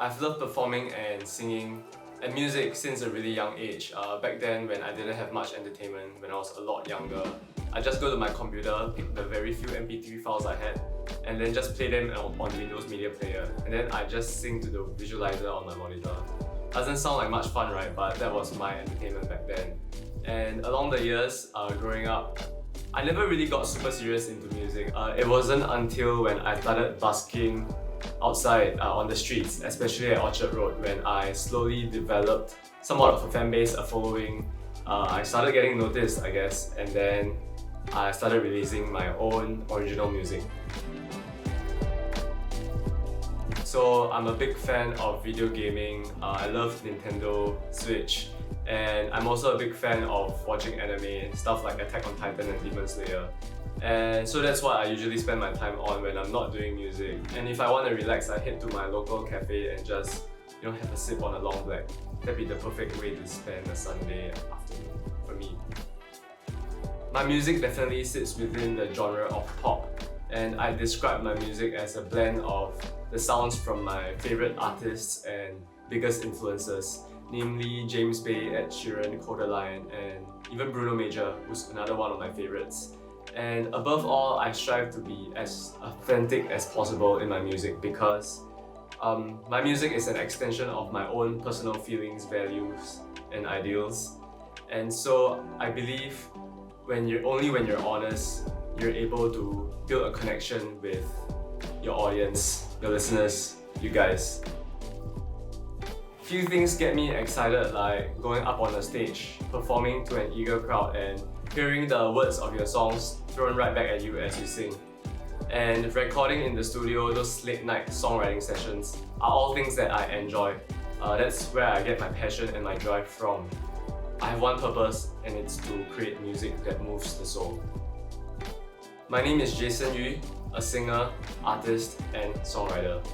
I've loved performing and singing and music since a really young age. Back then when I didn't have much entertainment, when I was a lot younger, I just go to my computer, pick the very few MP3 files I had, and then just play them on Windows Media Player. And then I just sing to the visualizer on my monitor. Doesn't sound like much fun, right? But that was my entertainment back then. And along the years, growing up, I never really got super serious into music. It wasn't until when I started busking outside on the streets, especially at Orchard Road, when I slowly developed somewhat of a fan base, a following. I started getting noticed, I guess, and then I started releasing my own original music. So I'm a big fan of video gaming. I love Nintendo Switch, and I'm also a big fan of watching anime, stuff like Attack on Titan and Demon Slayer. And so that's what I usually spend my time on when I'm not doing music. And if I want to relax, I head to my local cafe and just have a sip on a long black. That'd be the perfect way to spend a Sunday afternoon for me. My music definitely sits within the genre of pop, and I describe my music as a blend of the sounds from my favourite artists and biggest influences, namely James Bay, Ed Sheeran, Kodaline, and even Bruno Major, who's another one of my favourites. And above all, I strive to be as authentic as possible in my music because my music is an extension of my own personal feelings, values, and ideals. And so I believe when you're honest, you're able to build a connection with your audience, your listeners, you guys. Few things get me excited, like going up on a stage, performing to an eager crowd, and hearing the words of your songs thrown right back at you as you sing. And recording in the studio, those late night songwriting sessions are all things that I enjoy. That's where I get my passion and my drive from. I have one purpose, and it's to create music that moves the soul. My name is Jason Yu, a singer, artist, and songwriter.